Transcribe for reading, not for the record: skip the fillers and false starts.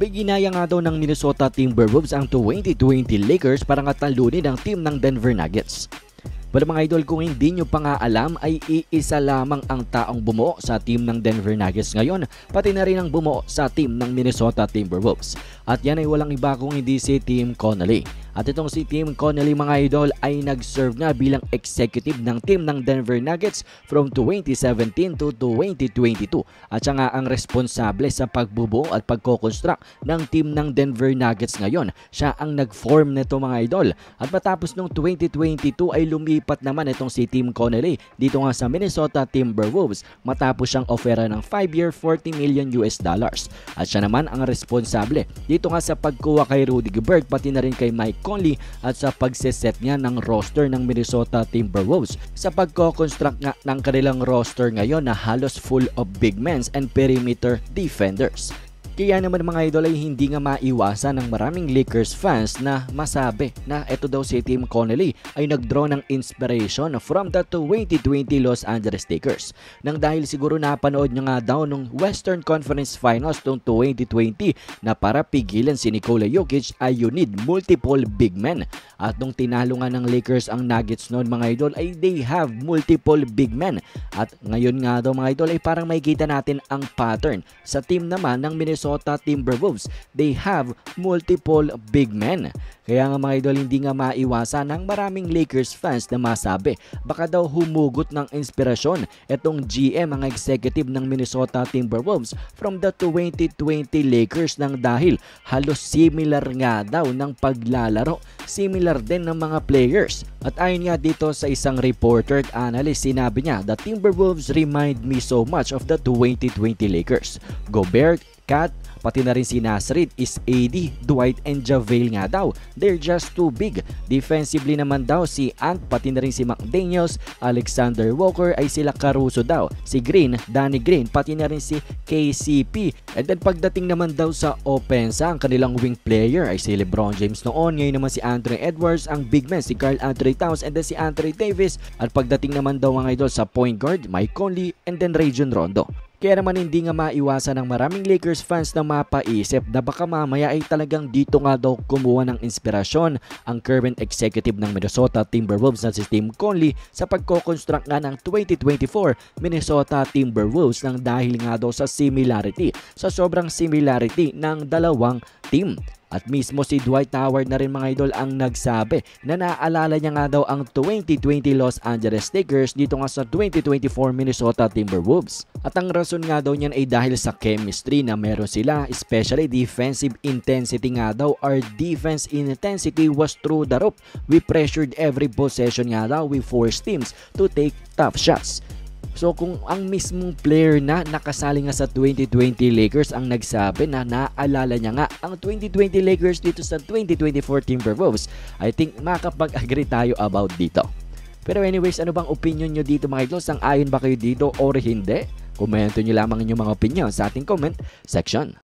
Ginaya nga daw ng Minnesota Timberwolves ang 2020 Lakers para nga talunin ang team ng Denver Nuggets. Pero mga idol, kung hindi nyo pa nga alam ay iisa lamang ang taong bumuo sa team ng Denver Nuggets ngayon, pati na rin ang bumuo sa team ng Minnesota Timberwolves. At yan ay walang iba kung hindi si Tim Connelly. At itong si Tim Connelly mga idol ay nag-serve na bilang executive ng team ng Denver Nuggets from 2017 to 2022. At siya nga ang responsable sa pagbubuo at pagko-construct ng team ng Denver Nuggets ngayon. Siya ang nag-form nito mga idol. At matapos nung 2022 ay lumipat naman itong si Tim Connelly dito nga sa Minnesota Timberwolves matapos siyang ofera ng 5-year $40 million. At siya naman ang responsable dito nga sa pagkuha kay Rudy Gobert pati na rin kay Mike Conley at sa pagseset niya ng roster ng Minnesota Timberwolves sa pagko-construct nga ng kanilang roster ngayon na halos full of big men and perimeter defenders. Kaya naman mga idol ay hindi nga maiwasan ng maraming Lakers fans na masabi na ito daw si Tim Connelly ay nagdraw ng inspiration from the 2020 Los Angeles Lakers. Nang dahil siguro napanood nyo nga daw nung Western Conference Finals noong 2020 na para pigilan si Nikola Jokic ay you need multiple big men. At nung tinalo nga ng Lakers ang Nuggets noon mga idol ay they have multiple big men. At ngayon nga daw mga idol ay parang makikita natin ang pattern sa team naman ng Minnesota Timberwolves. They have multiple big men. Kaya nga mga idol hindi nga maiwasan ng maraming Lakers fans na masabi baka daw humugot ng inspirasyon itong GM ang executive ng Minnesota Timberwolves from the 2020 Lakers nang dahil halos similar nga daw ng paglalaro, similar din ng mga players. At ayon nga dito sa isang reporter at analyst, sinabi niya, the Timberwolves remind me so much of the 2020 Lakers. Gobert, Cat, pati na rin si Nasrid, is AD, Dwight and JaVale nga daw. They're just too big. Defensively naman daw si Ant, pati na rin si McDaniels, Alexander Walker ay sila Caruso daw. Si Green, Danny Green, pati na rin si KCP. And then pagdating naman daw sa opensa, ang kanilang wing player ay si LeBron James noon. Ngayon naman si Anthony Edwards, ang big man si Karl Anthony Towns and then si Anthony Davis. At pagdating naman daw mga idol sa point guard, Mike Conley and then Rajon Rondo. Kaya naman hindi nga maiwasan ng maraming Lakers fans na mapaisip na baka mamaya ay talagang dito nga daw kumuha ng inspirasyon ang current executive ng Minnesota Timberwolves na si Tim Connelly sa pagko-construct nga ng 2024 Minnesota Timberwolves nang dahil nga daw sa similarity, sa sobrang similarity ng dalawang team. At mismo si Dwight Howard na rin mga idol ang nagsabi na naaalala niya nga daw ang 2020 Los Angeles Lakers dito nga sa 2024 Minnesota Timberwolves. At ang rason nga daw niyan ay dahil sa chemistry na meron sila, especially defensive intensity nga daw. Our defense intensity was through the roof. We pressured every possession nga daw. We forced teams to take tough shots. So kung ang mismong player na nakasali nga sa 2020 Lakers ang nagsabi na naalala niya nga ang 2020 Lakers dito sa 2024 Timberwolves, I think makapag-agree tayo about dito. Pero anyways, ano bang opinion nyo dito mga idol? Sang-ayon ba kayo dito or hindi? Komento nyo lamang inyong mga opinion sa ating comment section.